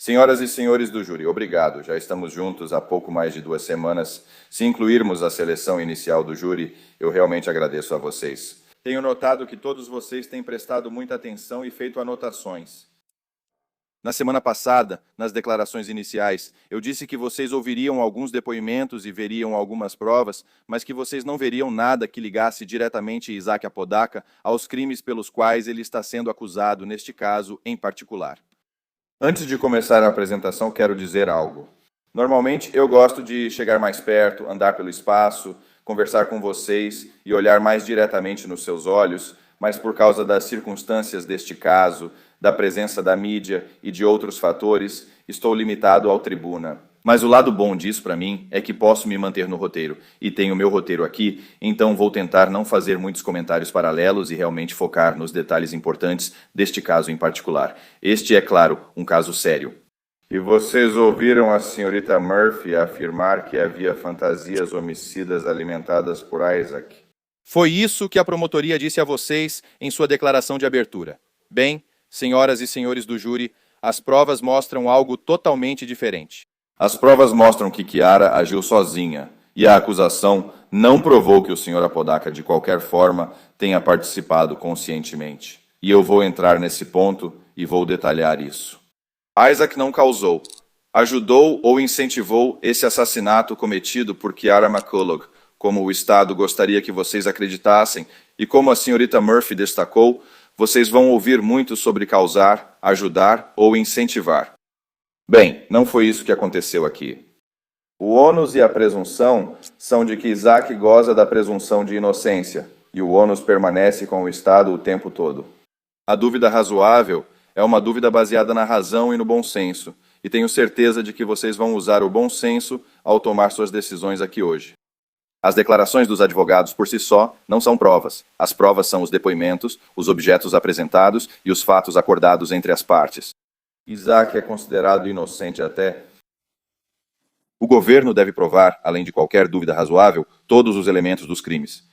Senhoras e senhores do júri, obrigado. Já estamos juntos há pouco mais de 2 semanas. Se incluirmos a seleção inicial do júri, eu realmente agradeço a vocês. Tenho notado que todos vocês têm prestado muita atenção e feito anotações. Na semana passada, nas declarações iniciais, eu disse que vocês ouviriam alguns depoimentos e veriam algumas provas, mas que vocês não veriam nada que ligasse diretamente Isaac Apodaca aos crimes pelos quais ele está sendo acusado, neste caso em particular. Antes de começar a apresentação, quero dizer algo. Normalmente, eu gosto de chegar mais perto, andar pelo espaço, conversar com vocês e olhar mais diretamente nos seus olhos, mas por causa das circunstâncias deste caso, da presença da mídia e de outros fatores, estou limitado ao tribuna. Mas o lado bom disso para mim é que posso me manter no roteiro, e tenho meu roteiro aqui, então vou tentar não fazer muitos comentários paralelos e realmente focar nos detalhes importantes deste caso em particular. Este é, claro, um caso sério. E vocês ouviram a senhorita Murphy afirmar que havia fantasias homicidas alimentadas por Isaac? Foi isso que a promotoria disse a vocês em sua declaração de abertura. Bem, senhoras e senhores do júri, as provas mostram algo totalmente diferente. As provas mostram que Chiara agiu sozinha, e a acusação não provou que o Sr. Apodaca, de qualquer forma, tenha participado conscientemente. E eu vou entrar nesse ponto e vou detalhar isso. Isaac não causou, ajudou ou incentivou esse assassinato cometido por Chiara McCulloch, como o Estado gostaria que vocês acreditassem, e como a senhorita Murphy destacou, vocês vão ouvir muito sobre causar, ajudar ou incentivar. Bem, não foi isso que aconteceu aqui. O ônus e a presunção são de que Isaac goza da presunção de inocência, e o ônus permanece com o Estado o tempo todo. A dúvida razoável é uma dúvida baseada na razão e no bom senso, e tenho certeza de que vocês vão usar o bom senso ao tomar suas decisões aqui hoje. As declarações dos advogados por si só não são provas. As provas são os depoimentos, os objetos apresentados e os fatos acordados entre as partes. Isaac é considerado inocente até. O governo deve provar, além de qualquer dúvida razoável, todos os elementos dos crimes.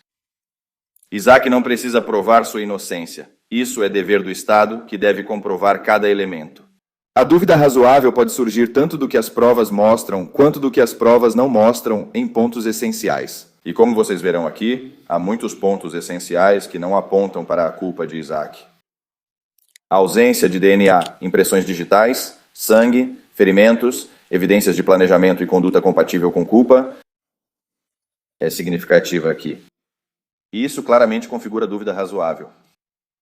Isaac não precisa provar sua inocência. Isso é dever do Estado, que deve comprovar cada elemento. A dúvida razoável pode surgir tanto do que as provas mostram, quanto do que as provas não mostram em pontos essenciais. E como vocês verão aqui, há muitos pontos essenciais que não apontam para a culpa de Isaac. A ausência de DNA, impressões digitais, sangue, ferimentos, evidências de planejamento e conduta compatível com culpa é significativa aqui. E isso claramente configura dúvida razoável.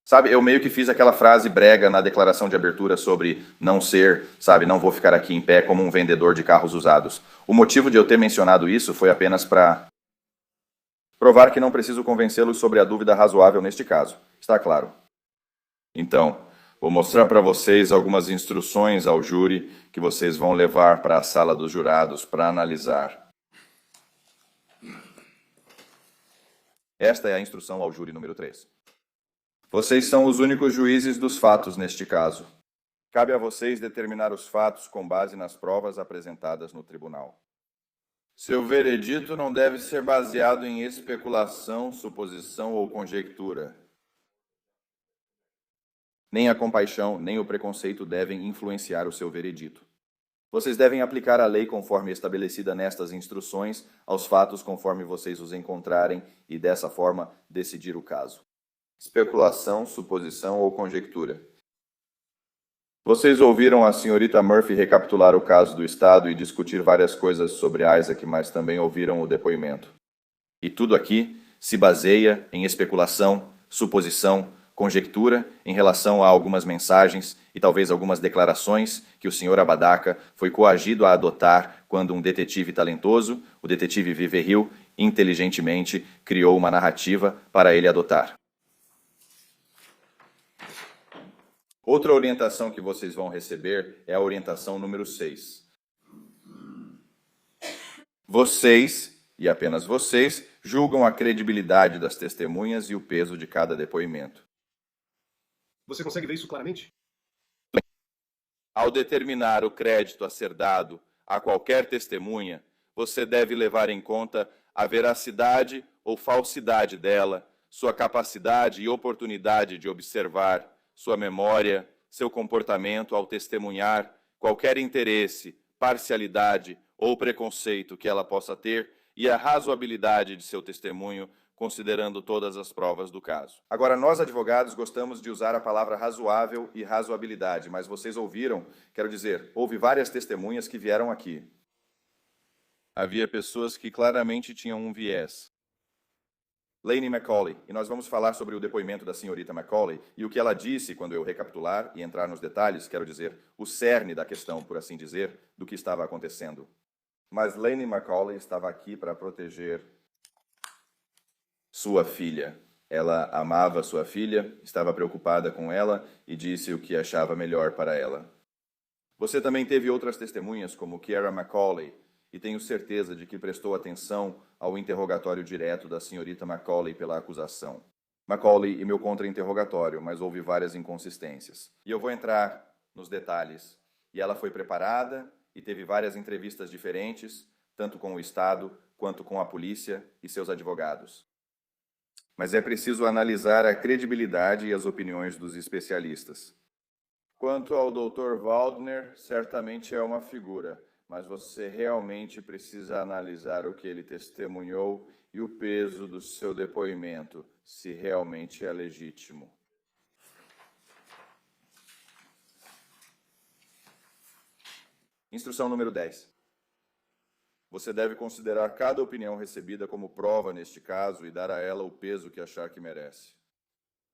Sabe, eu meio que fiz aquela frase brega na declaração de abertura sobre não ser, não vou ficar aqui em pé como um vendedor de carros usados. O motivo de eu ter mencionado isso foi apenas para provar que não preciso convencê-los sobre a dúvida razoável neste caso. Está claro? Então, vou mostrar para vocês algumas instruções ao júri que vocês vão levar para a sala dos jurados para analisar. Esta é a instrução ao júri número 3. Vocês são os únicos juízes dos fatos neste caso. Cabe a vocês determinar os fatos com base nas provas apresentadas no tribunal. Seu veredito não deve ser baseado em especulação, suposição ou conjectura. Nem a compaixão, nem o preconceito devem influenciar o seu veredito. Vocês devem aplicar a lei conforme estabelecida nestas instruções aos fatos conforme vocês os encontrarem e, dessa forma, decidir o caso. Especulação, suposição ou conjectura. Vocês ouviram a senhorita Murphy recapitular o caso do Estado e discutir várias coisas sobre Isaac, mas também ouviram o depoimento. E tudo aqui se baseia em especulação, suposição, conjectura em relação a algumas mensagens e talvez algumas declarações que o Sr. Apodaca foi coagido a adotar quando um detetive talentoso, o detetive Viverhill, inteligentemente criou uma narrativa para ele adotar. Outra orientação que vocês vão receber é a orientação número 6. Vocês, e apenas vocês, julgam a credibilidade das testemunhas e o peso de cada depoimento. Você consegue ver isso claramente? Ao determinar o crédito a ser dado a qualquer testemunha, você deve levar em conta a veracidade ou falsidade dela, sua capacidade e oportunidade de observar, sua memória, seu comportamento ao testemunhar, qualquer interesse, parcialidade ou preconceito que ela possa ter e a razoabilidade de seu testemunho, considerando todas as provas do caso. Agora, nós advogados gostamos de usar a palavra razoável e razoabilidade, mas vocês ouviram, quero dizer, houve várias testemunhas que vieram aqui. Havia pessoas que claramente tinham um viés. Lainey McCauley, e nós vamos falar sobre o depoimento da senhorita McCauley e o que ela disse quando eu recapitular e entrar nos detalhes, quero dizer, o cerne da questão, por assim dizer, do que estava acontecendo. Mas Lainey McCauley estava aqui para proteger sua filha. Ela amava sua filha, estava preocupada com ela e disse o que achava melhor para ela. Você também teve outras testemunhas, como Kiara McCauley, e tenho certeza de que prestou atenção ao interrogatório direto da senhorita McCauley pela acusação. McCauley e meu contra-interrogatório, mas houve várias inconsistências. E eu vou entrar nos detalhes. E ela foi preparada e teve várias entrevistas diferentes, tanto com o Estado quanto com a polícia e seus advogados. Mas é preciso analisar a credibilidade e as opiniões dos especialistas. Quanto ao Dr. Waldner, certamente é uma figura, mas você realmente precisa analisar o que ele testemunhou e o peso do seu depoimento, se realmente é legítimo. Instrução número 10. Você deve considerar cada opinião recebida como prova neste caso e dar a ela o peso que achar que merece.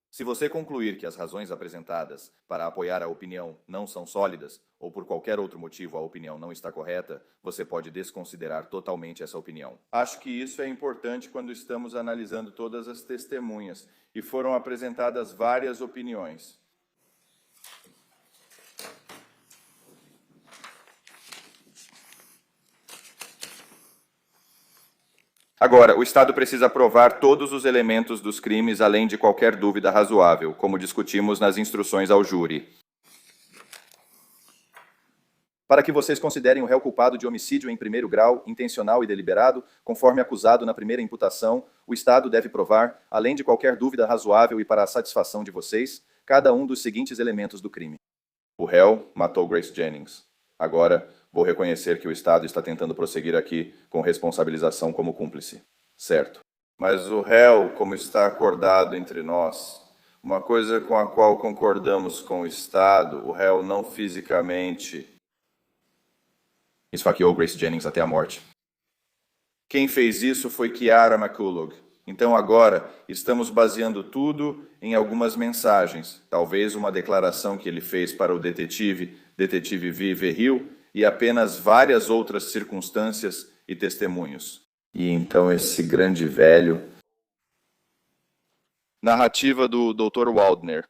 Se você concluir que as razões apresentadas para apoiar a opinião não são sólidas, ou por qualquer outro motivo a opinião não está correta, você pode desconsiderar totalmente essa opinião. Acho que isso é importante quando estamos analisando todas as testemunhas, e foram apresentadas várias opiniões. Agora, o Estado precisa provar todos os elementos dos crimes além de qualquer dúvida razoável, como discutimos nas instruções ao júri. Para que vocês considerem o réu culpado de homicídio em primeiro grau, intencional e deliberado, conforme acusado na primeira imputação, o Estado deve provar, além de qualquer dúvida razoável e para a satisfação de vocês, cada um dos seguintes elementos do crime. O réu matou Grace Jennings. Agora, vou reconhecer que o Estado está tentando prosseguir aqui com responsabilização como cúmplice. Certo. Mas o réu, como está acordado entre nós, uma coisa com a qual concordamos com o Estado, o réu não fisicamente esfaqueou Grace Jennings até a morte. Quem fez isso foi Kiara McCullough. Então agora estamos baseando tudo em algumas mensagens, talvez uma declaração que ele fez para o detetive V. Verrill, e apenas várias outras circunstâncias e testemunhos. E então esse grande velho... Narrativa do Dr. Waldner,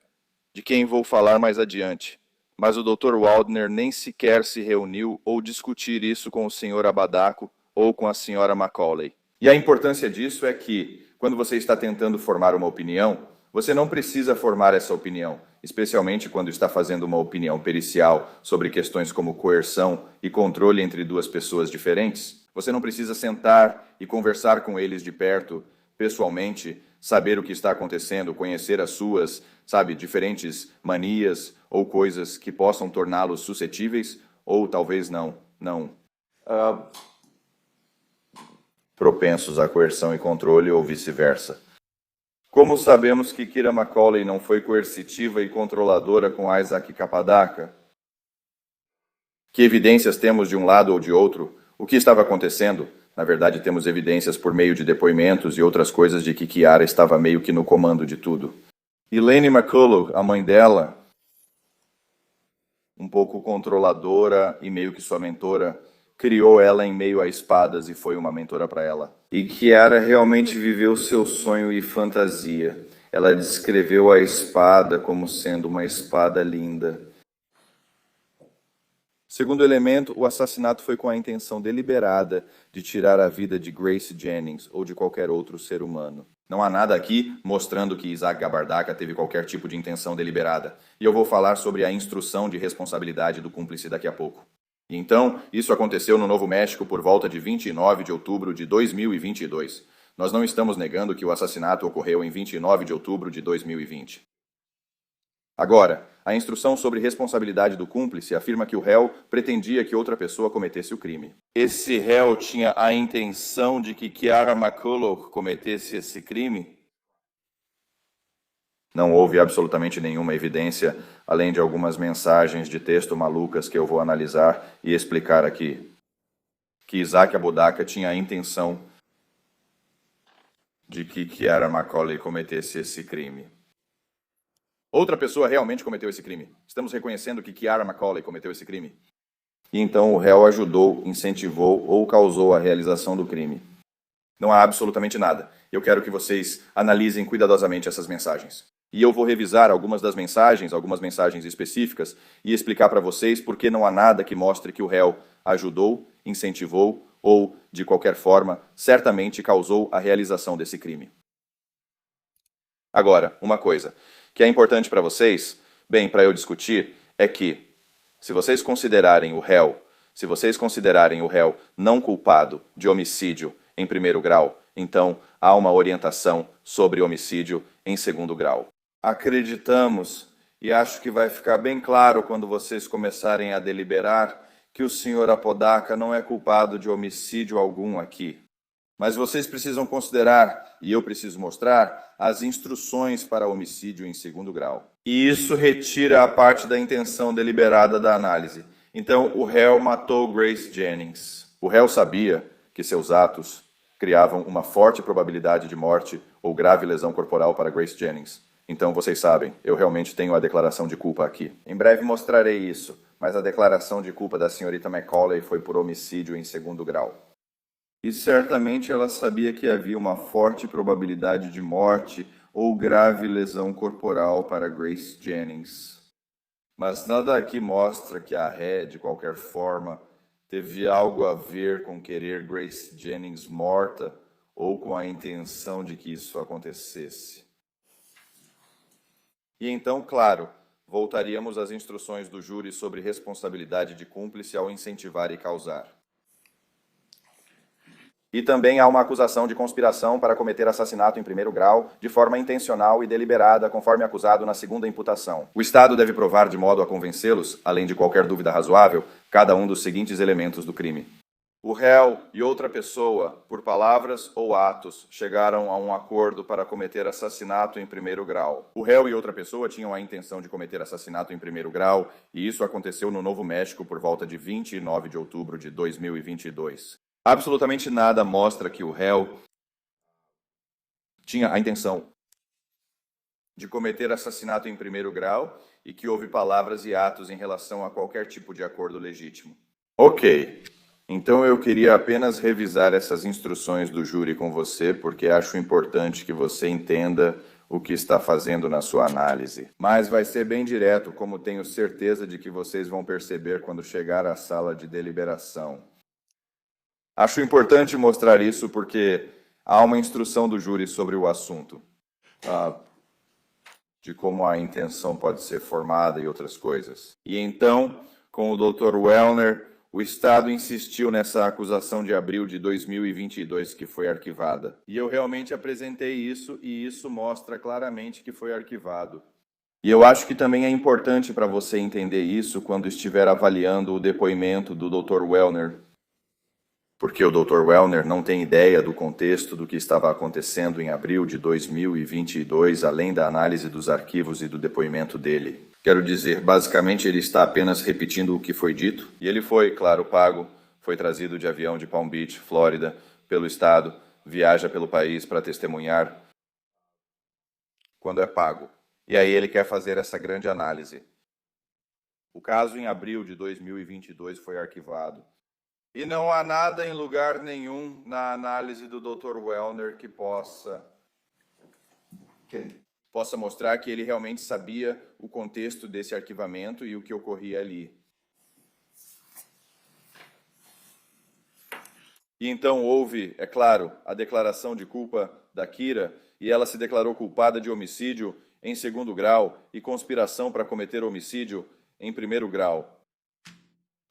de quem vou falar mais adiante. Mas o Dr. Waldner nem sequer se reuniu ou discutir isso com o Sr. Abadaco ou com a Sra. McCauley. E a importância disso é que, quando você está tentando formar uma opinião, você não precisa formar essa opinião, especialmente quando está fazendo uma opinião pericial sobre questões como coerção e controle entre duas pessoas diferentes. Você não precisa sentar e conversar com eles de perto, pessoalmente, saber o que está acontecendo, conhecer as suas, diferentes manias ou coisas que possam torná-los suscetíveis, ou talvez não propensos à coerção e controle, ou vice-versa. Como sabemos que Kiara McCauley não foi coercitiva e controladora com Isaac Capadaka? Que evidências temos de um lado ou de outro? O que estava acontecendo? Na verdade, temos evidências por meio de depoimentos e outras coisas de que Kiara estava meio que no comando de tudo. E Lainey McCullough, a mãe dela, um pouco controladora e meio que sua mentora, criou ela em meio a espadas e foi uma mentora para ela. E Kiara realmente viveu seu sonho e fantasia. Ela descreveu a espada como sendo uma espada linda. Segundo elemento, o assassinato foi com a intenção deliberada de tirar a vida de Grace Jennings ou de qualquer outro ser humano. Não há nada aqui mostrando que Isaac Gabardaka teve qualquer tipo de intenção deliberada. E eu vou falar sobre a instrução de responsabilidade do cúmplice daqui a pouco. Então, isso aconteceu no Novo México por volta de 29 de outubro de 2022. Nós não estamos negando que o assassinato ocorreu em 29 de outubro de 2020. Agora, a instrução sobre responsabilidade do cúmplice afirma que o réu pretendia que outra pessoa cometesse o crime. Esse réu tinha a intenção de que Kiara McCulloch cometesse esse crime? Não houve absolutamente nenhuma evidência, além de algumas mensagens de texto malucas que eu vou analisar e explicar aqui, que Isaac Apodaca tinha a intenção de que Kiara McCauley cometesse esse crime. Outra pessoa realmente cometeu esse crime. Estamos reconhecendo que Kiara McCauley cometeu esse crime. E então o réu ajudou, incentivou ou causou a realização do crime. Não há absolutamente nada. Eu quero que vocês analisem cuidadosamente essas mensagens. E eu vou revisar algumas mensagens específicas, e explicar para vocês por que não há nada que mostre que o réu ajudou, incentivou ou, de qualquer forma, certamente causou a realização desse crime. Agora, uma coisa que é importante para vocês, para eu discutir, é que, se vocês considerarem o réu não culpado de homicídio em primeiro grau, então há uma orientação sobre homicídio em segundo grau. Acreditamos, e acho que vai ficar bem claro quando vocês começarem a deliberar, que o Sr. Apodaca não é culpado de homicídio algum aqui. Mas vocês precisam considerar, e eu preciso mostrar, as instruções para homicídio em segundo grau. E isso retira a parte da intenção deliberada da análise. Então, o réu matou Grace Jennings. O réu sabia que seus atos criavam uma forte probabilidade de morte ou grave lesão corporal para Grace Jennings. Então, vocês sabem, eu realmente tenho a declaração de culpa aqui. Em breve mostrarei isso, mas a declaração de culpa da senhorita McCauley foi por homicídio em segundo grau. E certamente ela sabia que havia uma forte probabilidade de morte ou grave lesão corporal para Grace Jennings. Mas nada aqui mostra que a ré, de qualquer forma, teve algo a ver com querer Grace Jennings morta ou com a intenção de que isso acontecesse. E então, claro, voltaríamos às instruções do júri sobre responsabilidade de cúmplice ao incentivar e causar. E também há uma acusação de conspiração para cometer assassinato em primeiro grau, de forma intencional e deliberada, conforme acusado na segunda imputação. O Estado deve provar de modo a convencê-los, além de qualquer dúvida razoável, cada um dos seguintes elementos do crime. O réu e outra pessoa, por palavras ou atos, chegaram a um acordo para cometer assassinato em primeiro grau. O réu e outra pessoa tinham a intenção de cometer assassinato em primeiro grau, e isso aconteceu no Novo México por volta de 29 de outubro de 2022. Absolutamente nada mostra que o réu tinha a intenção de cometer assassinato em primeiro grau e que houve palavras e atos em relação a qualquer tipo de acordo legítimo. Ok. Então eu queria apenas revisar essas instruções do júri com você, porque acho importante que você entenda o que está fazendo na sua análise. Mas vai ser bem direto, como tenho certeza de que vocês vão perceber quando chegar à sala de deliberação. Acho importante mostrar isso porque há uma instrução do júri sobre o assunto, de como a intenção pode ser formada e outras coisas. E então, com o Dr. Wellner, o Estado insistiu nessa acusação de abril de 2022 que foi arquivada. E eu realmente apresentei isso, e isso mostra claramente que foi arquivado. E eu acho que também é importante para você entender isso quando estiver avaliando o depoimento do Dr. Wellner, porque o Dr. Wellner não tem ideia do contexto do que estava acontecendo em abril de 2022, além da análise dos arquivos e do depoimento dele. Quero dizer, basicamente ele está apenas repetindo o que foi dito, e ele foi, claro, pago, foi trazido de avião de Palm Beach, Flórida, pelo Estado, viaja pelo país para testemunhar quando é pago. E aí ele quer fazer essa grande análise. O caso em abril de 2022 foi arquivado. E não há nada em lugar nenhum na análise do Dr. Wellner que possa mostrar que ele realmente sabia o contexto desse arquivamento e o que ocorria ali. E então houve, é claro, a declaração de culpa da Kira, e ela se declarou culpada de homicídio em segundo grau e conspiração para cometer homicídio em primeiro grau.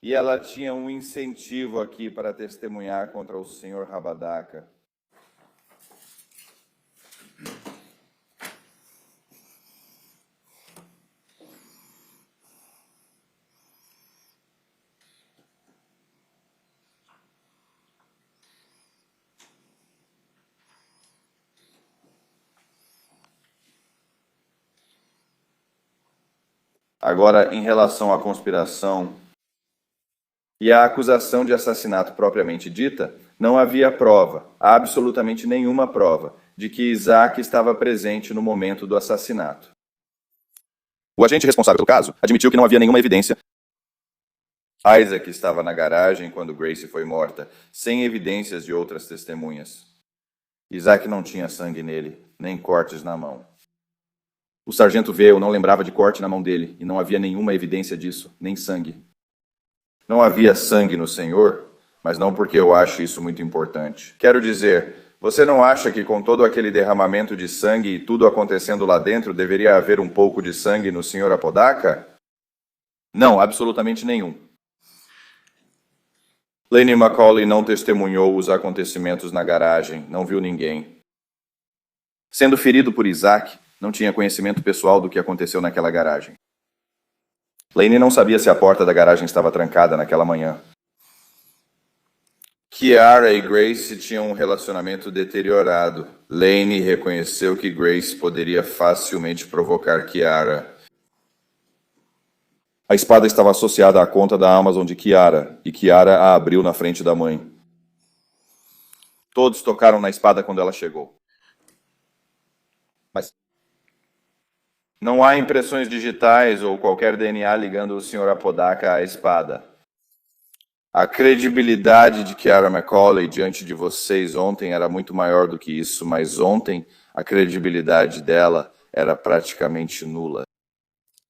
E ela tinha um incentivo aqui para testemunhar contra o Sr. Apodaca. Agora, em relação à conspiração e à acusação de assassinato propriamente dita, não havia prova, absolutamente nenhuma prova, de que Isaac estava presente no momento do assassinato. O agente responsável pelo caso admitiu que não havia nenhuma evidência. Isaac estava na garagem quando Grace foi morta, sem evidências de outras testemunhas. Isaac não tinha sangue nele, nem cortes na mão. O sargento Veil não lembrava de corte na mão dele, e não havia nenhuma evidência disso, nem sangue. Não havia sangue no Senhor, mas não porque eu acho isso muito importante. Quero dizer, você não acha que com todo aquele derramamento de sangue e tudo acontecendo lá dentro, deveria haver um pouco de sangue no Sr. Apodaca? Não, absolutamente nenhum. Laney McCauley não testemunhou os acontecimentos na garagem, não viu ninguém. Sendo ferido por Isaac, não tinha conhecimento pessoal do que aconteceu naquela garagem. Laney não sabia se a porta da garagem estava trancada naquela manhã. Kiara e Grace tinham um relacionamento deteriorado. Laney reconheceu que Grace poderia facilmente provocar Kiara. A espada estava associada à conta da Amazon de Kiara, e Kiara a abriu na frente da mãe. Todos tocaram na espada quando ela chegou. Mas não há impressões digitais ou qualquer DNA ligando o Sr. Apodaca à espada. A credibilidade de Kiara McCauley diante de vocês ontem era muito maior do que isso, mas ontem a credibilidade dela era praticamente nula.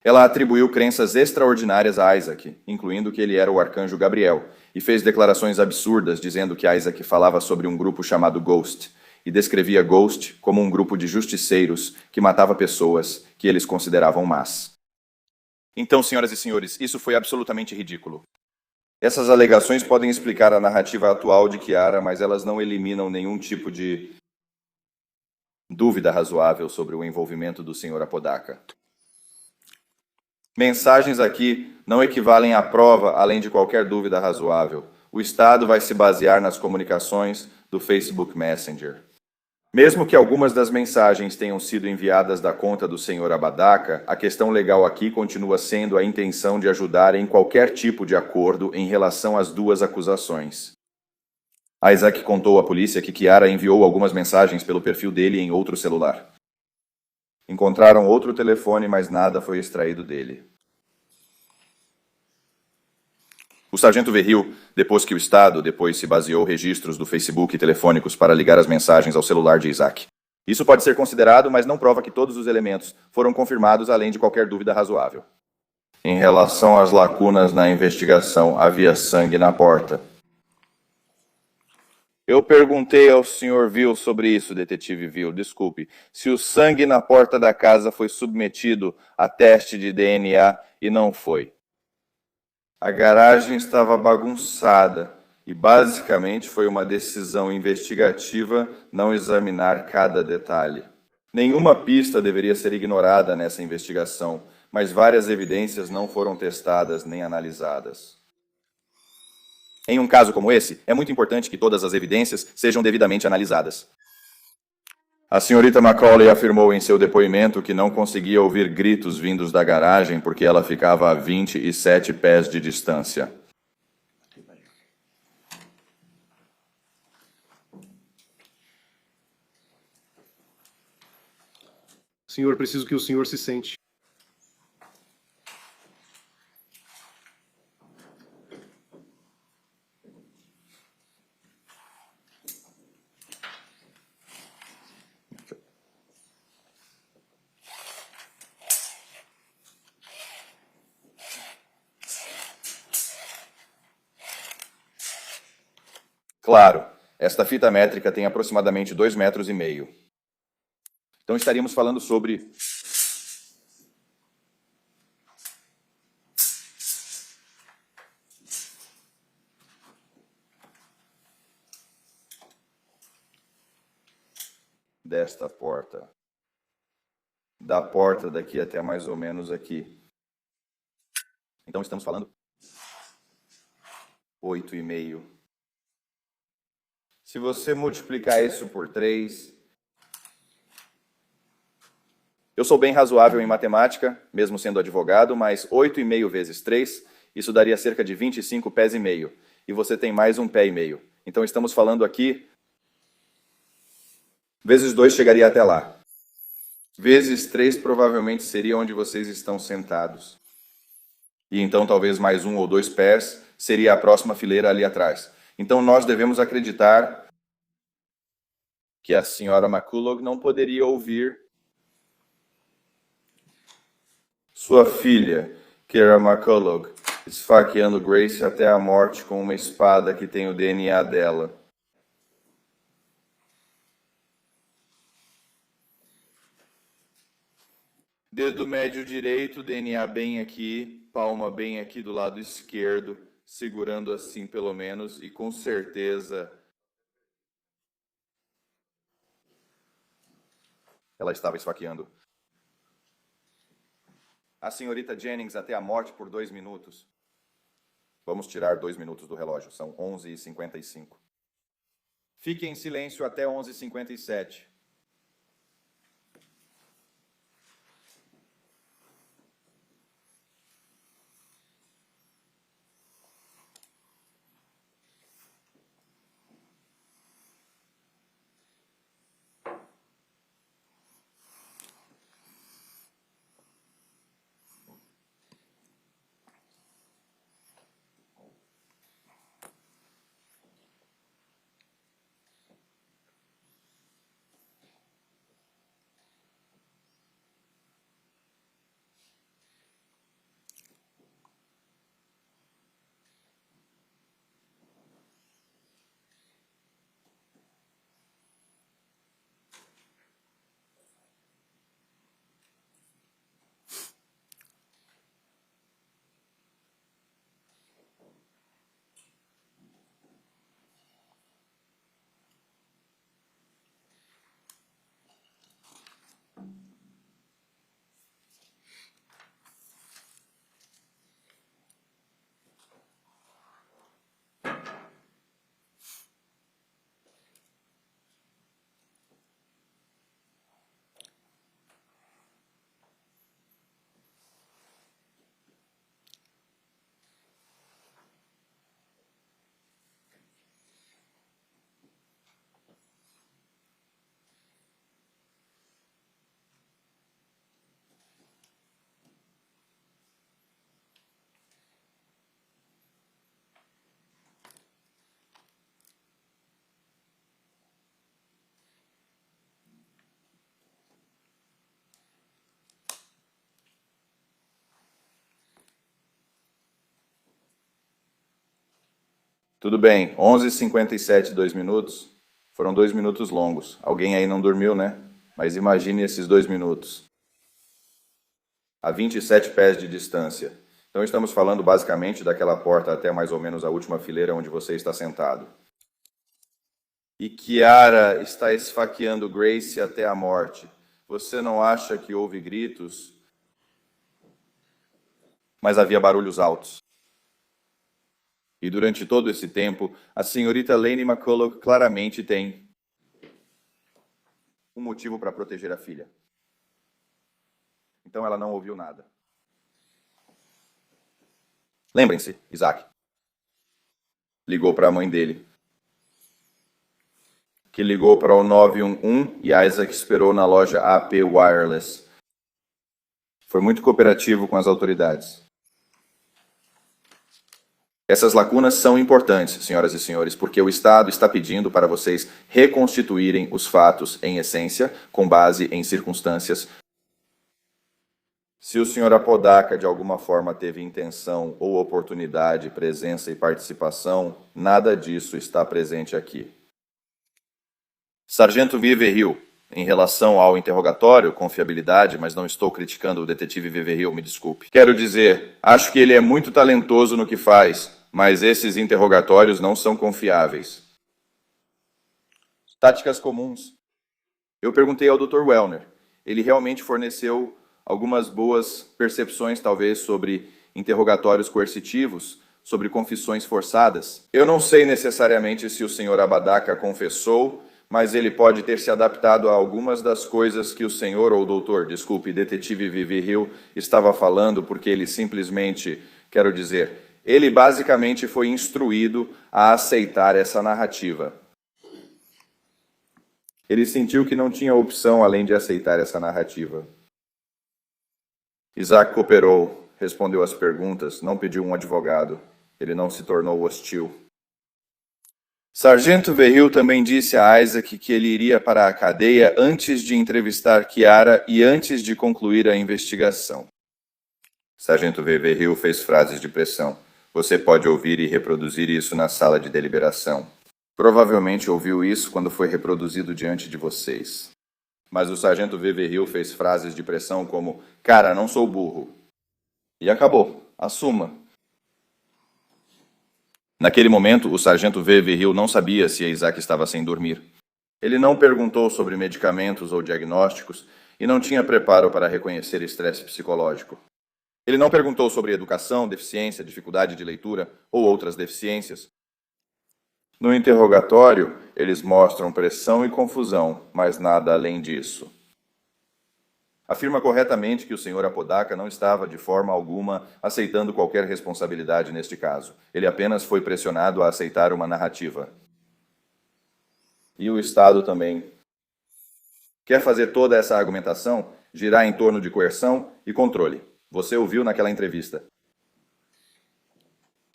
Ela atribuiu crenças extraordinárias a Isaac, incluindo que ele era o arcanjo Gabriel, e fez declarações absurdas dizendo que Isaac falava sobre um grupo chamado Ghost, e descrevia Ghost como um grupo de justiceiros que matava pessoas que eles consideravam más. Então, senhoras e senhores, isso foi absolutamente ridículo. Essas alegações podem explicar a narrativa atual de Kiara, mas elas não eliminam nenhum tipo de dúvida razoável sobre o envolvimento do Sr. Apodaca. Mensagens aqui não equivalem à prova, além de qualquer dúvida razoável. O Estado vai se basear nas comunicações do Facebook Messenger. Mesmo que algumas das mensagens tenham sido enviadas da conta do Sr. Apodaca, a questão legal aqui continua sendo a intenção de ajudar em qualquer tipo de acordo em relação às duas acusações. Isaac contou à polícia que Kiara enviou algumas mensagens pelo perfil dele em outro celular. Encontraram outro telefone, mas nada foi extraído dele. O sargento Verrill, depois que o Estado se baseou registros do Facebook e telefônicos para ligar as mensagens ao celular de Isaac. Isso pode ser considerado, mas não prova que todos os elementos foram confirmados além de qualquer dúvida razoável. Em relação às lacunas na investigação, havia sangue na porta. Eu perguntei ao Sr. Veal sobre isso, detetive Veal, desculpe. Se o sangue na porta da casa foi submetido a teste de DNA e não foi. A garagem estava bagunçada e basicamente foi uma decisão investigativa não examinar cada detalhe. Nenhuma pista deveria ser ignorada nessa investigação, mas várias evidências não foram testadas nem analisadas. Em um caso como esse, é muito importante que todas as evidências sejam devidamente analisadas. A senhorita McCauley afirmou em seu depoimento que não conseguia ouvir gritos vindos da garagem porque ela ficava a 27 pés de distância. Senhor, preciso que o senhor se sente. Claro, esta fita métrica tem aproximadamente 2,5 metros. Então estaríamos falando sobre desta porta. Da porta daqui até mais ou menos aqui. Então estamos falando 8,5. Se você multiplicar isso por 3, Eu sou bem razoável em matemática, mesmo sendo advogado, mas 8,5 vezes 3, isso daria cerca de 25 pés e meio. E você tem mais um pé e meio. Então estamos falando aqui... Vezes 2 chegaria até lá. Vezes 3 provavelmente seria onde vocês estão sentados. E então talvez mais 1 ou 2 pés seria a próxima fileira ali atrás. Então nós devemos acreditar que a senhora McCulloch não poderia ouvir sua filha, Kara McCulloch, esfaqueando Grace até a morte com uma espada que tem o DNA dela. Dedo médio direito, DNA bem aqui, palma bem aqui do lado esquerdo, segurando assim pelo menos, e com certeza ela estava esfaqueando a senhorita Jennings até a morte por 2 minutos. Vamos tirar 2 minutos do relógio, são 11h55. Fique em silêncio até 11h57. Tudo bem, 11h57, 2 minutos. Foram 2 minutos longos. Alguém aí não dormiu, né? Mas imagine esses 2 minutos. A 27 pés de distância. Então estamos falando basicamente daquela porta até mais ou menos a última fileira onde você está sentado. E Kiara está esfaqueando Grace até a morte. Você não acha que houve gritos? Mas havia barulhos altos. E durante todo esse tempo, a senhorita Lane McCulloch claramente tem um motivo para proteger a filha. Então ela não ouviu nada. Lembrem-se, Isaac ligou para a mãe dele, que ligou para o 911 e Isaac esperou na loja AP Wireless. Foi muito cooperativo com as autoridades. Essas lacunas são importantes, senhoras e senhores, porque o Estado está pedindo para vocês reconstituírem os fatos em essência, com base em circunstâncias. Se o senhor Apodaca de alguma forma teve intenção ou oportunidade, presença e participação, nada disso está presente aqui. Sargento Viverhill, em relação ao interrogatório, confiabilidade, mas não estou criticando o detetive Viverhill, me desculpe. Quero dizer, acho que ele é muito talentoso no que faz, mas esses interrogatórios não são confiáveis. Táticas comuns. Eu perguntei ao Dr. Wellner. Ele realmente forneceu algumas boas percepções, talvez, sobre interrogatórios coercitivos, sobre confissões forçadas. Eu não sei necessariamente se o Sr. Apodaca confessou, mas ele pode ter se adaptado a algumas das coisas que o senhor ou doutor, desculpe, detetive Vivi Hill estava falando, porque ele simplesmente, quero dizer, ele basicamente foi instruído a aceitar essa narrativa. Ele sentiu que não tinha opção além de aceitar essa narrativa. Isaac cooperou, respondeu às perguntas, não pediu um advogado. Ele não se tornou hostil. Sargento Verrill também disse a Isaac que ele iria para a cadeia antes de entrevistar Kiara e antes de concluir a investigação. Sargento Verrill fez frases de pressão. Você pode ouvir e reproduzir isso na sala de deliberação. Provavelmente ouviu isso quando foi reproduzido diante de vocês. Mas o sargento Verrill fez frases de pressão como: cara, não sou burro. E acabou. Assuma. Naquele momento, o sargento Verrill não sabia se Isaac estava sem dormir. Ele não perguntou sobre medicamentos ou diagnósticos e não tinha preparo para reconhecer estresse psicológico. Ele não perguntou sobre educação, deficiência, dificuldade de leitura ou outras deficiências. No interrogatório, eles mostram pressão e confusão, mas nada além disso. Afirma corretamente que o Sr. Apodaca não estava, de forma alguma, aceitando qualquer responsabilidade neste caso. Ele apenas foi pressionado a aceitar uma narrativa. E o Estado também. Quer fazer toda essa argumentação girar em torno de coerção e controle. Você ouviu naquela entrevista.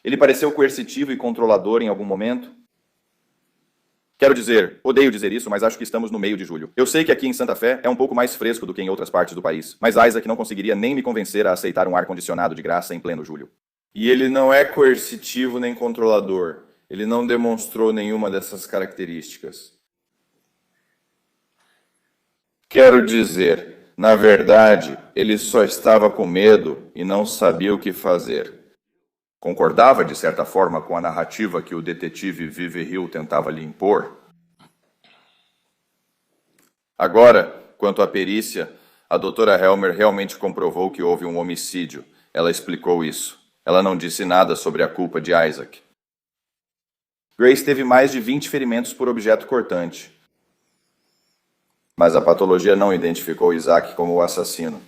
Ele pareceu coercitivo e controlador em algum momento? Quero dizer, odeio dizer isso, mas acho que estamos no meio de julho. Eu sei que aqui em Santa Fé é um pouco mais fresco do que em outras partes do país, mas Isaac não conseguiria nem me convencer a aceitar um ar-condicionado de graça em pleno julho. E ele não é coercitivo nem controlador. Ele não demonstrou nenhuma dessas características. Quero dizer, na verdade, ele só estava com medo e não sabia o que fazer. Concordava, de certa forma, com a narrativa que o detetive Vivi Hill tentava lhe impor? Agora, quanto à perícia, a doutora Helmer realmente comprovou que houve um homicídio. Ela explicou isso. Ela não disse nada sobre a culpa de Isaac. Grace teve mais de 20 ferimentos por objeto cortante. Mas a patologia não identificou Isaac como o assassino.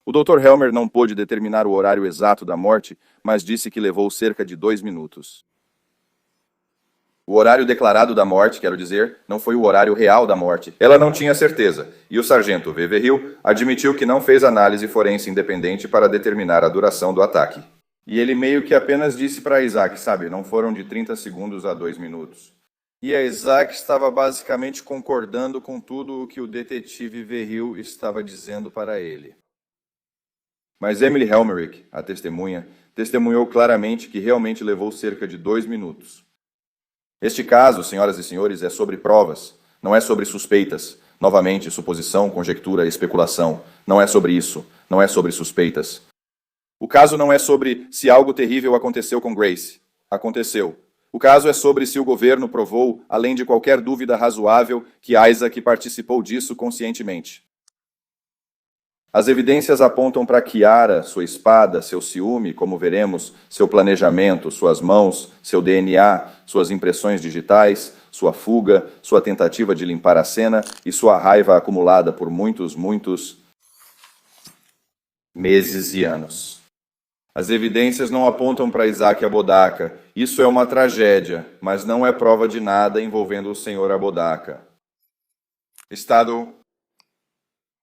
O Dr. Helmer não pôde determinar o horário exato da morte, mas disse que levou cerca de 2 minutos. O horário declarado da morte, quero dizer, não foi o horário real da morte. Ela não tinha certeza, e o sargento Verrill admitiu que não fez análise forense independente para determinar a duração do ataque. E ele meio que apenas disse para Isaac, sabe, não foram de 30 segundos a 2 minutos. E a Isaac estava basicamente concordando com tudo o que o detetive Verrill estava dizendo para ele. Mas Emily Helmerich, a testemunha, testemunhou claramente que realmente levou cerca de 2 minutos. Este caso, senhoras e senhores, é sobre provas, não é sobre suspeitas. Novamente, suposição, conjectura, especulação. Não é sobre isso, não é sobre suspeitas. O caso não é sobre se algo terrível aconteceu com Grace. Aconteceu. O caso é sobre se o governo provou, além de qualquer dúvida razoável, que Isaac participou disso conscientemente. As evidências apontam para Kiara, sua espada, seu ciúme, como veremos, seu planejamento, suas mãos, seu DNA, suas impressões digitais, sua fuga, sua tentativa de limpar a cena e sua raiva acumulada por muitos meses e anos. As evidências não apontam para Isaac Apodaca. Isso é uma tragédia, mas não é prova de nada envolvendo o Sr. Apodaca. Estado...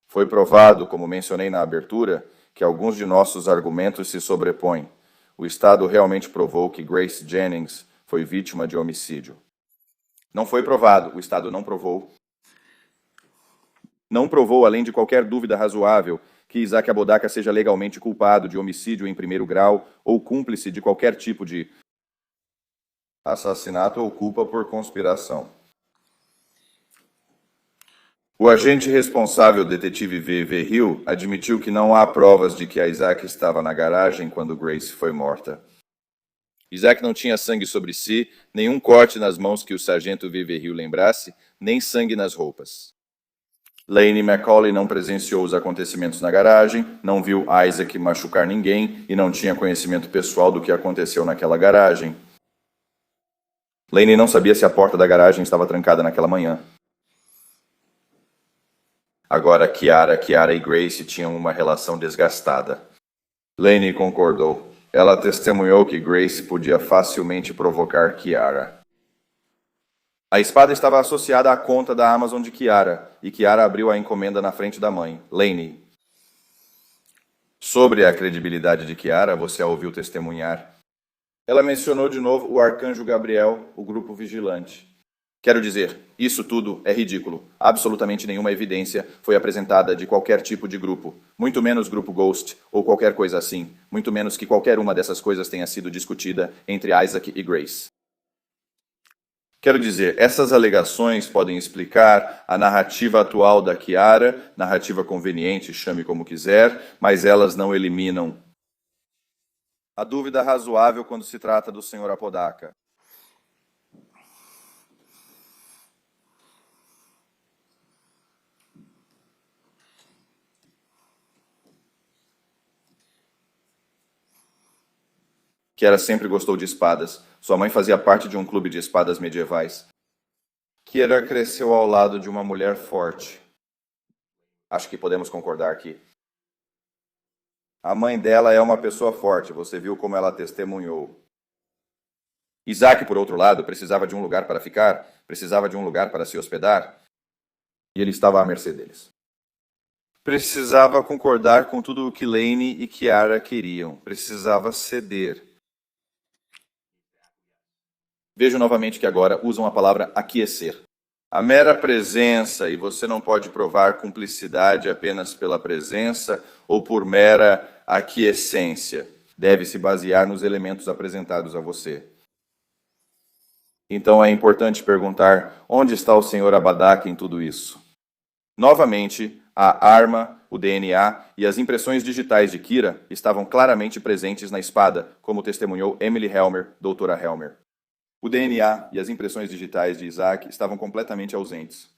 Foi provado, como mencionei na abertura, que alguns de nossos argumentos se sobrepõem. O Estado realmente provou que Grace Jennings foi vítima de homicídio. Não foi provado, o Estado não provou. Não provou, além de qualquer dúvida razoável, que Isaac Apodaca seja legalmente culpado de homicídio em primeiro grau ou cúmplice de qualquer tipo de assassinato ou culpa por conspiração. O agente responsável, detetive Verrill, admitiu que não há provas de que a Isaac estava na garagem quando Grace foi morta. Isaac não tinha sangue sobre si, nenhum corte nas mãos que o sargento Verrill lembrasse, nem sangue nas roupas. Lane McCauley não presenciou os acontecimentos na garagem, não viu Isaac machucar ninguém e não tinha conhecimento pessoal do que aconteceu naquela garagem. Lainey não sabia se a porta da garagem estava trancada naquela manhã. Agora Kiara e Grace tinham uma relação desgastada. Lainey concordou. Ela testemunhou que Grace podia facilmente provocar Kiara. A espada estava associada à conta da Amazon de Kiara, e Kiara abriu a encomenda na frente da mãe, Lainey. Sobre a credibilidade de Kiara, você a ouviu testemunhar. Ela mencionou de novo o arcanjo Gabriel, o grupo vigilante. Quero dizer, isso tudo é ridículo. Absolutamente nenhuma evidência foi apresentada de qualquer tipo de grupo, muito menos grupo Ghost ou qualquer coisa assim, muito menos que qualquer uma dessas coisas tenha sido discutida entre Isaac e Grace. Quero dizer, essas alegações podem explicar a narrativa atual da Kiara, narrativa conveniente, chame como quiser, mas elas não eliminam a dúvida razoável quando se trata do Sr. Apodaca. Kiara sempre gostou de espadas. Sua mãe fazia parte de um clube de espadas medievais. Kiara cresceu ao lado de uma mulher forte. Acho que podemos concordar aqui. A mãe dela é uma pessoa forte, você viu como ela testemunhou. Isaac, por outro lado, precisava de um lugar para ficar, precisava de um lugar para se hospedar, e ele estava à mercê deles. Precisava concordar com tudo o que Lainey e Kiara queriam, precisava ceder. Vejo novamente que agora usam a palavra aquecer. A mera presença, e você não pode provar cumplicidade apenas pela presença ou por mera aquiescência, deve se basear nos elementos apresentados a você. Então é importante perguntar, onde está o Sr. Apodaca em tudo isso? Novamente, a arma, o DNA e as impressões digitais de Kira estavam claramente presentes na espada, como testemunhou Emily Helmer, doutora Helmer. O DNA e as impressões digitais de Isaac estavam completamente ausentes.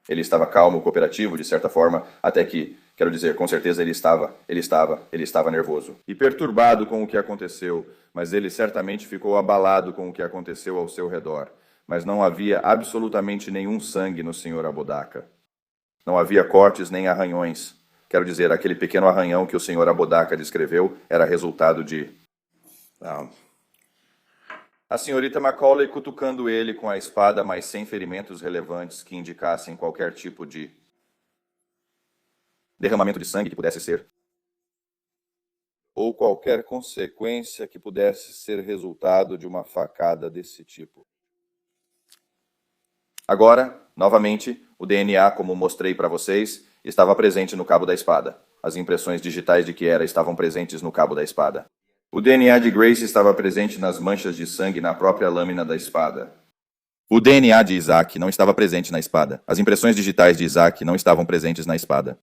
Ele estava calmo, cooperativo, de certa forma, até que, quero dizer, com certeza ele estava nervoso e perturbado com o que aconteceu, mas ele certamente ficou abalado com o que aconteceu ao seu redor. Mas não havia absolutamente nenhum sangue no Sr. Apodaca. Não havia cortes nem arranhões. Quero dizer, aquele pequeno arranhão que o Sr. Apodaca descreveu era resultado de... A senhorita Macaulay cutucando ele com a espada, mas sem ferimentos relevantes que indicassem qualquer tipo de derramamento de sangue que pudesse ser, ou qualquer consequência que pudesse ser resultado de uma facada desse tipo. Agora, novamente, o DNA, como mostrei para vocês, estava presente no cabo da espada. As impressões digitais de Kiara estavam presentes no cabo da espada. O DNA de Grace estava presente nas manchas de sangue na própria lâmina da espada. O DNA de Isaac não estava presente na espada. As impressões digitais de Isaac não estavam presentes na espada.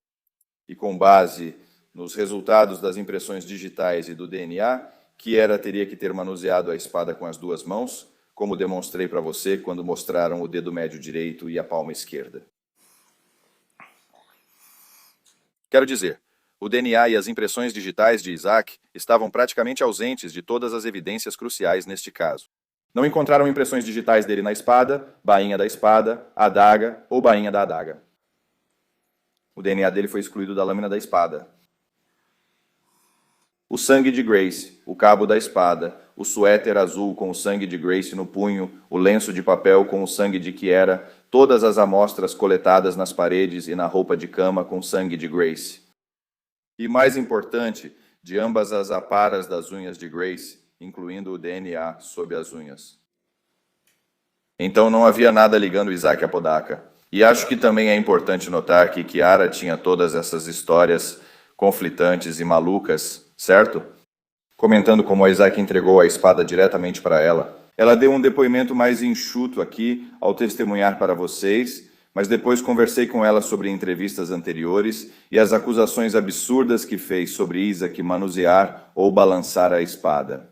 E com base nos resultados das impressões digitais e do DNA, Kiara teria que ter manuseado a espada com as duas mãos, como demonstrei para você quando mostraram o dedo médio direito e a palma esquerda. Quero dizer, o DNA e as impressões digitais de Isaac estavam praticamente ausentes de todas as evidências cruciais neste caso. Não encontraram impressões digitais dele na espada, bainha da espada, adaga ou bainha da adaga. O DNA dele foi excluído da lâmina da espada. O sangue de Grace, o cabo da espada, o suéter azul com o sangue de Grace no punho, o lenço de papel com o sangue de Kiara, todas as amostras coletadas nas paredes e na roupa de cama com sangue de Grace. E mais importante, de ambas as aparas das unhas de Grace, incluindo o DNA sob as unhas. Então não havia nada ligando Isaac Apodaca. E acho que também é importante notar que Kiara tinha todas essas histórias conflitantes e malucas, certo? Comentando como Isaac entregou a espada diretamente para ela. Ela deu um depoimento mais enxuto aqui ao testemunhar para vocês, mas depois conversei com ela sobre entrevistas anteriores e as acusações absurdas que fez sobre Isaac manusear ou balançar a espada.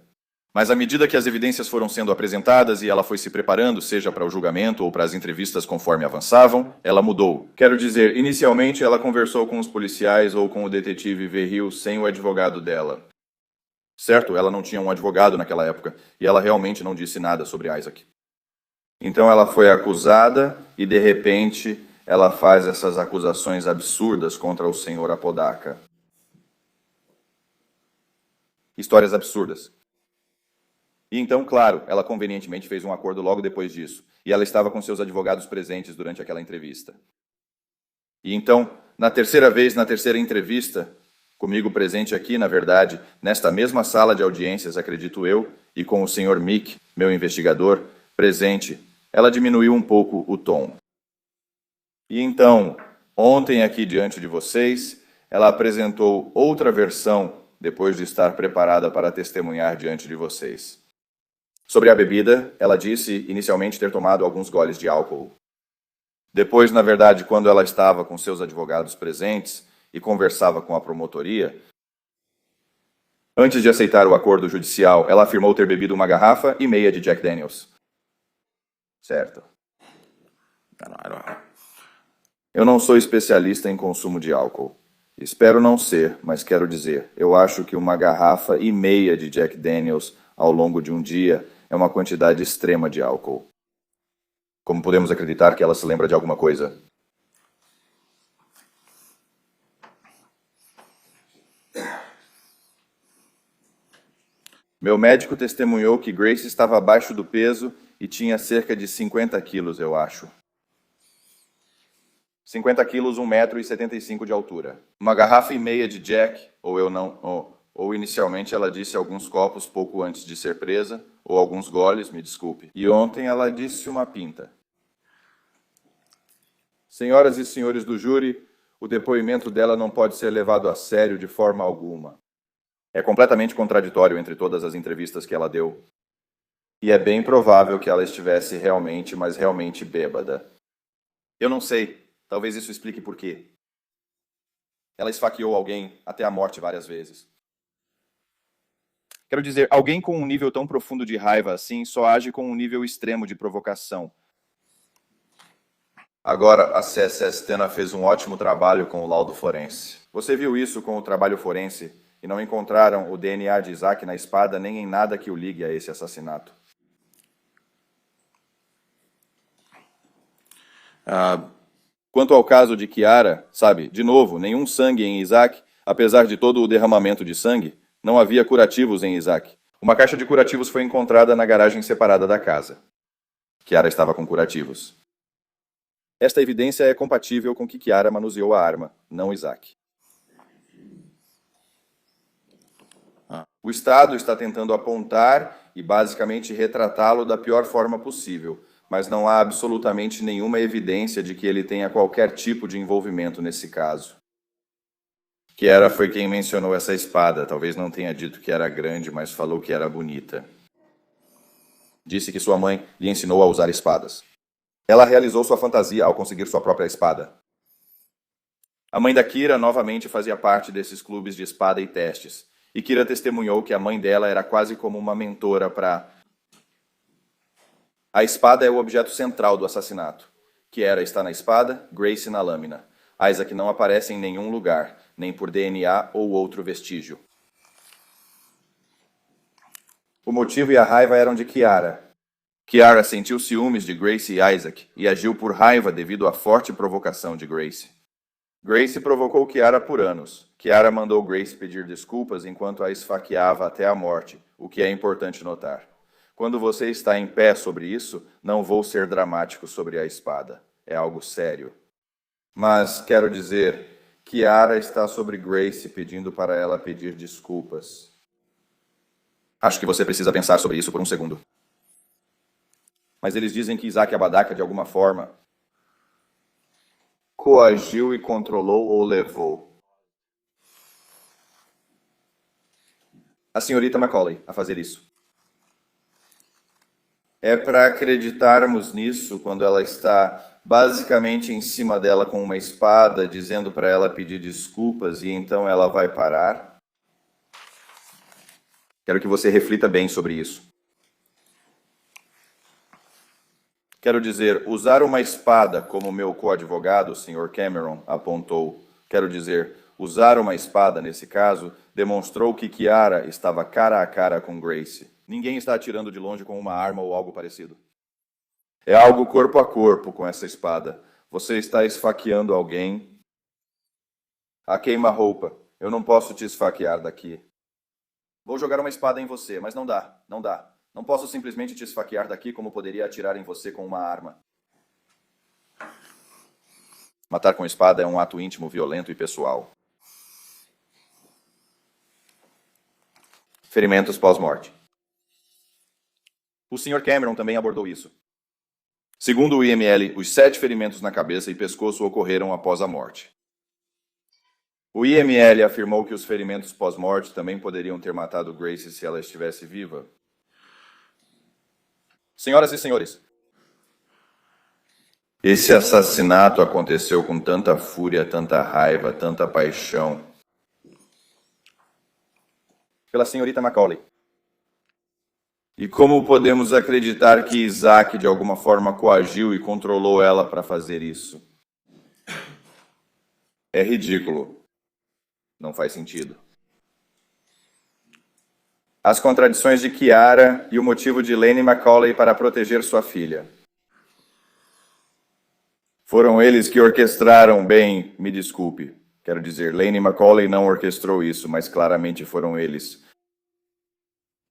Mas à medida que as evidências foram sendo apresentadas e ela foi se preparando, seja para o julgamento ou para as entrevistas conforme avançavam, ela mudou. Quero dizer, inicialmente ela conversou com os policiais ou com o detetive Verrill sem o advogado dela. Certo, ela não tinha um advogado naquela época, e ela realmente não disse nada sobre Isaac. Então ela foi acusada, e de repente ela faz essas acusações absurdas contra o senhor Apodaca. Histórias absurdas. E então, claro, ela convenientemente fez um acordo logo depois disso, e ela estava com seus advogados presentes durante aquela entrevista. E então, na terceira vez, na terceira entrevista, comigo presente aqui, na verdade, nesta mesma sala de audiências, acredito eu, e com o Sr. Mick, meu investigador, presente, ela diminuiu um pouco o tom. E então, ontem aqui diante de vocês, ela apresentou outra versão depois de estar preparada para testemunhar diante de vocês. Sobre a bebida, ela disse inicialmente ter tomado alguns goles de álcool. Depois, na verdade, quando ela estava com seus advogados presentes e conversava com a promotoria, antes de aceitar o acordo judicial, ela afirmou ter bebido 1,5 garrafas de Jack Daniels. Certo. Eu não sou especialista em consumo de álcool. Espero não ser, mas quero dizer, eu acho que 1,5 garrafas de Jack Daniels ao longo de um dia é uma quantidade extrema de álcool. Como podemos acreditar que ela se lembra de alguma coisa? Meu médico testemunhou que Grace estava abaixo do peso e tinha cerca de 50 quilos, eu acho. 50 quilos, 1,75 m de altura. 1,5 garrafas de Jack, ou inicialmente ela disse alguns copos pouco antes de ser presa, ou alguns goles, me desculpe. E ontem ela disse uma pinta. Senhoras e senhores do júri, o depoimento dela não pode ser levado a sério de forma alguma. É completamente contraditório entre todas as entrevistas que ela deu. E é bem provável que ela estivesse realmente, mas realmente bêbada. Eu não sei. Talvez isso explique por quê. Ela esfaqueou alguém até a morte várias vezes. Quero dizer, alguém com um nível tão profundo de raiva assim só age com um nível extremo de provocação. Agora, a CSS Tena fez um ótimo trabalho com o laudo forense. Você viu isso com o trabalho forense e não encontraram o DNA de Isaac na espada nem em nada que o ligue a esse assassinato. Quanto ao caso de Kiara, sabe, de novo, nenhum sangue em Isaac, apesar de todo o derramamento de sangue, não havia curativos em Isaac. Uma caixa de curativos foi encontrada na garagem separada da casa. Kiara estava com curativos. Esta evidência é compatível com que Kiara manuseou a arma, não Isaac. O Estado está tentando apontar e basicamente retratá-lo da pior forma possível, mas não há absolutamente nenhuma evidência de que ele tenha qualquer tipo de envolvimento nesse caso. Kiara foi quem mencionou essa espada, talvez não tenha dito que era grande, mas falou que era bonita. Disse que sua mãe lhe ensinou a usar espadas. Ela realizou sua fantasia ao conseguir sua própria espada. A mãe da Kira novamente fazia parte desses clubes de espada e testes, e Kira testemunhou que a mãe dela era quase como uma mentora para... A espada é o objeto central do assassinato. Kiara está na espada, Grace na lâmina. Isaac não aparece em nenhum lugar, nem por DNA ou outro vestígio. O motivo e a raiva eram de Kiara. Kiara sentiu ciúmes de Grace e Isaac e agiu por raiva devido à forte provocação de Grace. Grace provocou Kiara por anos. Kiara mandou Grace pedir desculpas enquanto a esfaqueava até a morte, o que é importante notar. Quando você está em pé sobre isso, não vou ser dramático sobre a espada. É algo sério. Mas, quero dizer, Kiara está sobre Grace pedindo para ela pedir desculpas. Acho que você precisa pensar sobre isso por um segundo. Mas eles dizem que Isaac Apodaca, de alguma forma, coagiu e controlou ou levou a senhorita Macaulay a fazer isso. É para acreditarmos nisso quando ela está basicamente em cima dela com uma espada, dizendo para ela pedir desculpas e então ela vai parar? Quero que você reflita bem sobre isso. Quero dizer, usar uma espada como meu coadvogado, o Sr. Cameron, apontou. Quero dizer, Usar uma espada, nesse caso, demonstrou que Kiara estava cara a cara com Grace. Ninguém está atirando de longe com uma arma ou algo parecido. É algo corpo a corpo com essa espada. Você está esfaqueando alguém. A queima-roupa. Eu não posso te esfaquear daqui. Vou jogar uma espada em você, mas não dá, não dá. Não posso simplesmente te esfaquear daqui como poderia atirar em você com uma arma. Matar com espada é um ato íntimo, violento e pessoal. Ferimentos pós-morte. O Sr. Cameron também abordou isso. Segundo o IML, os 7 ferimentos na cabeça e pescoço ocorreram após a morte. O IML afirmou que os ferimentos pós-morte também poderiam ter matado Grace se ela estivesse viva. Senhoras e senhores, esse assassinato aconteceu com tanta fúria, tanta raiva, tanta paixão. Pela senhorita Macaulay. E como podemos acreditar que Isaac de alguma forma coagiu e controlou ela para fazer isso? É ridículo. Não faz sentido. As contradições de Kiara e o motivo de Laney Macaulay para proteger sua filha. Foram eles que orquestraram bem, me desculpe. Quero dizer, Laney Macaulay não orquestrou isso, mas claramente foram eles.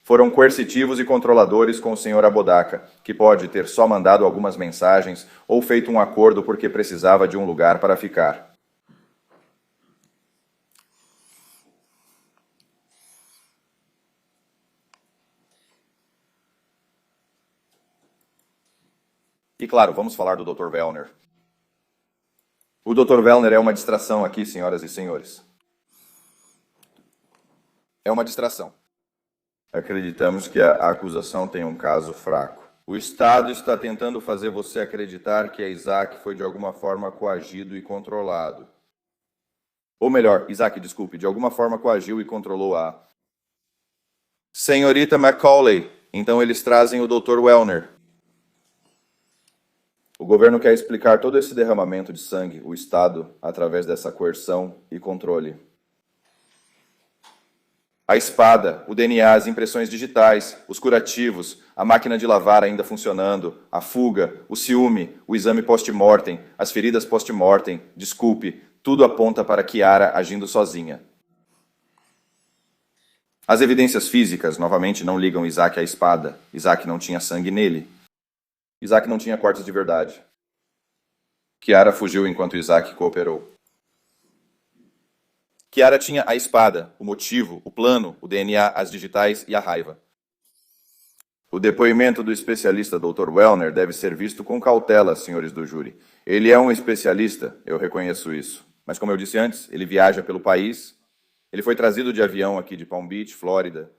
Foram coercitivos e controladores com o Sr. Apodaca, que pode ter só mandado algumas mensagens ou feito um acordo porque precisava de um lugar para ficar. E claro, vamos falar do Dr. Wellner. O Dr. Wellner é uma distração aqui, senhoras e senhores. É uma distração. Acreditamos que a acusação tem um caso fraco. O Estado está tentando fazer você acreditar que Isaac foi de alguma forma coagido e controlado. Ou melhor, Isaac, desculpe, de alguma forma coagiu e controlou a senhorita Macaulay. Então eles trazem o Dr. Wellner. O governo quer explicar todo esse derramamento de sangue, o Estado, através dessa coerção e controle. A espada, o DNA, as impressões digitais, os curativos, a máquina de lavar ainda funcionando, a fuga, o ciúme, o exame post-mortem, as feridas post-mortem, desculpe, tudo aponta para Kiara agindo sozinha. As evidências físicas, novamente, não ligam Isaac à espada. Isaac não tinha sangue nele. Isaac não tinha cortes de verdade. Kiara fugiu enquanto Isaac cooperou. Kiara tinha a espada, o motivo, o plano, o DNA, as digitais e a raiva. O depoimento do especialista Dr. Wellner deve ser visto com cautela, senhores do júri. Ele é um especialista, eu reconheço isso. Mas como eu disse antes, ele viaja pelo país. Ele foi trazido de avião aqui de Palm Beach, Flórida.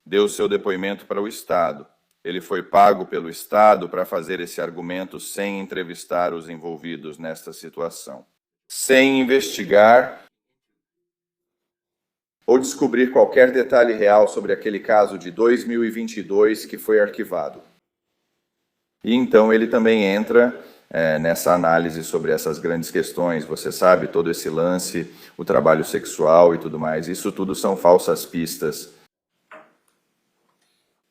Deu seu depoimento para o Estado. Ele foi pago pelo Estado para fazer esse argumento sem entrevistar os envolvidos nesta situação. Sem investigar ou descobrir qualquer detalhe real sobre aquele caso de 2022 que foi arquivado. E então ele também entra nessa análise sobre essas grandes questões. Você sabe, todo esse lance, o trabalho sexual e tudo mais. Isso tudo são falsas pistas.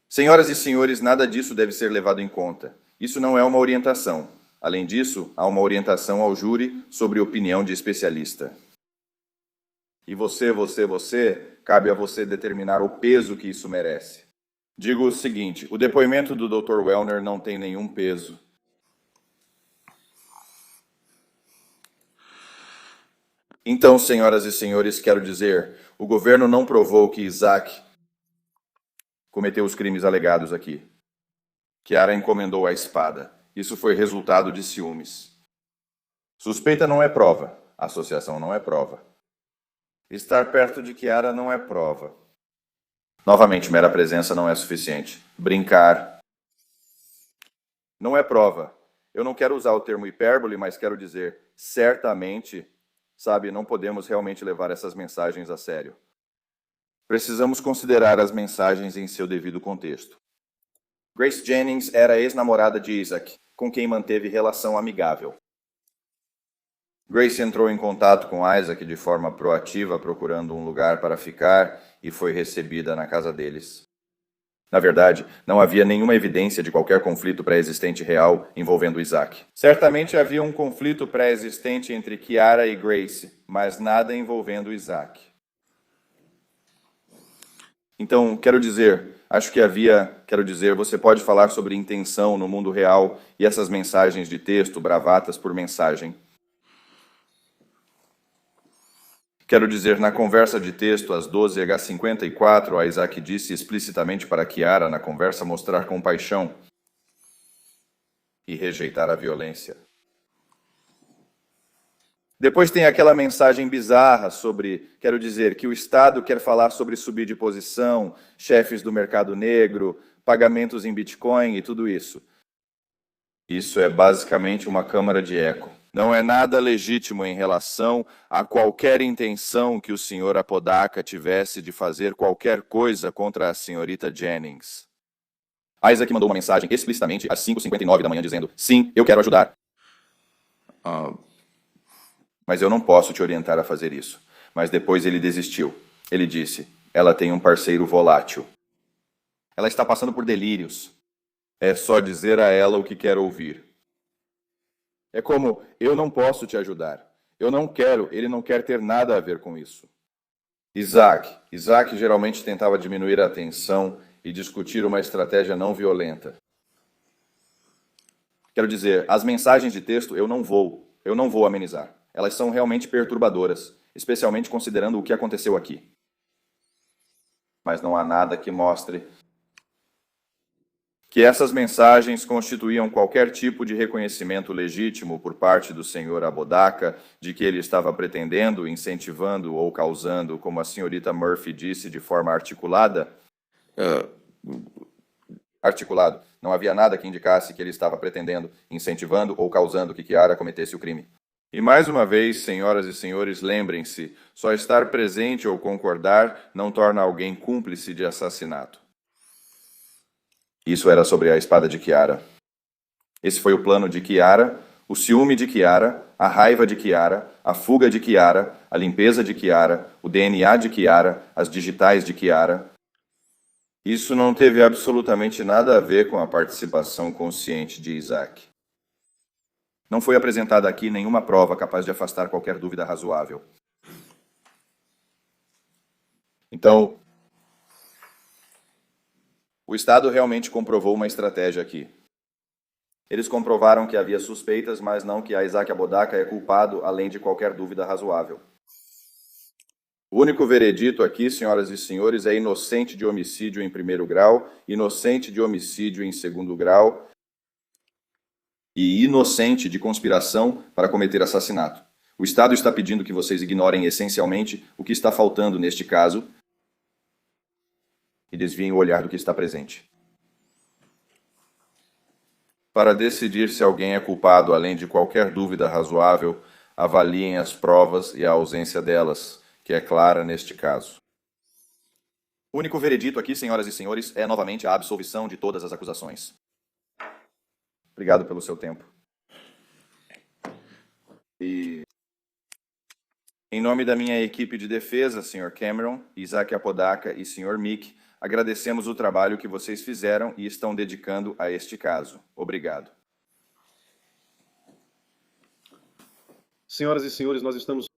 Senhoras e senhores, nada disso deve ser levado em conta. Isso não é uma orientação. Além disso, há uma orientação ao júri sobre opinião de especialista. E você, cabe a você determinar o peso que isso merece. Digo o seguinte, o depoimento do Dr. Wellner não tem nenhum peso. Então, senhoras e senhores, quero dizer, o governo não provou que Isaac cometeu os crimes alegados aqui. Kiara encomendou a espada. Isso foi resultado de ciúmes. Suspeita não é prova. Associação não é prova. Estar perto de Kiara não é prova. Novamente, mera presença não é suficiente. Brincar não é prova. Eu não quero usar o termo hipérbole, mas quero dizer, certamente, sabe, não podemos realmente levar essas mensagens a sério. Precisamos considerar as mensagens em seu devido contexto. Grace Jennings era ex-namorada de Isaac, com quem manteve relação amigável. Grace entrou em contato com Isaac de forma proativa, procurando um lugar para ficar, e foi recebida na casa deles. Na verdade, não havia nenhuma evidência de qualquer conflito pré-existente real envolvendo Isaac. Certamente havia um conflito pré-existente entre Kiara e Grace, mas nada envolvendo Isaac. Então, você pode falar sobre intenção no mundo real e essas mensagens de texto, bravatas por mensagem. Quero dizer, na conversa de texto, às 12h54, Isaac disse explicitamente para Kiara, na conversa, mostrar compaixão e rejeitar a violência. Depois tem aquela mensagem bizarra que o Estado quer falar sobre subir de posição, chefes do mercado negro, pagamentos em Bitcoin e tudo isso. Isso é basicamente uma câmara de eco. Não é nada legítimo em relação a qualquer intenção que o Sr. Apodaca tivesse de fazer qualquer coisa contra a senhorita Jennings. Isaac mandou uma mensagem explicitamente às 5h59 da manhã dizendo: sim, eu quero ajudar. Mas eu não posso te orientar a fazer isso. Mas depois ele desistiu. Ele disse: ela tem um parceiro volátil. Ela está passando por delírios. É só dizer a ela o que quer ouvir. É como: eu não posso te ajudar. Eu não quero, ele não quer ter nada a ver com isso. Isaac geralmente tentava diminuir a tensão e discutir uma estratégia não violenta. Quero dizer, as mensagens de texto eu não vou amenizar. Elas são realmente perturbadoras, especialmente considerando o que aconteceu aqui. Mas não há nada que mostre que essas mensagens constituíam qualquer tipo de reconhecimento legítimo por parte do Sr. Apodaca de que ele estava pretendendo, incentivando ou causando, como a senhorita Murphy disse de forma articulada. Não havia nada que indicasse que ele estava pretendendo, incentivando ou causando que Kiara cometesse o crime. E mais uma vez, senhoras e senhores, lembrem-se, só estar presente ou concordar não torna alguém cúmplice de assassinato. Isso era sobre a espada de Kiara. Esse foi o plano de Kiara, o ciúme de Kiara, a raiva de Kiara, a fuga de Kiara, a limpeza de Kiara, o DNA de Kiara, as digitais de Kiara. Isso não teve absolutamente nada a ver com a participação consciente de Isaac. Não foi apresentada aqui nenhuma prova capaz de afastar qualquer dúvida razoável. Então, o Estado realmente comprovou uma estratégia aqui. Eles comprovaram que havia suspeitas, mas não que Isaac Apodaca é culpado, além de qualquer dúvida razoável. O único veredito aqui, senhoras e senhores, é inocente de homicídio em primeiro grau, inocente de homicídio em segundo grau e inocente de conspiração para cometer assassinato. O Estado está pedindo que vocês ignorem essencialmente o que está faltando neste caso e desviem o olhar do que está presente. Para decidir se alguém é culpado, além de qualquer dúvida razoável, avaliem as provas e a ausência delas, que é clara neste caso. O único veredito aqui, senhoras e senhores, é novamente a absolvição de todas as acusações. Obrigado pelo seu tempo. E em nome da minha equipe de defesa, Sr. Cameron, Isaac Apodaca e Sr. Mick, agradecemos o trabalho que vocês fizeram e estão dedicando a este caso. Obrigado. Senhoras e senhores, nós estamos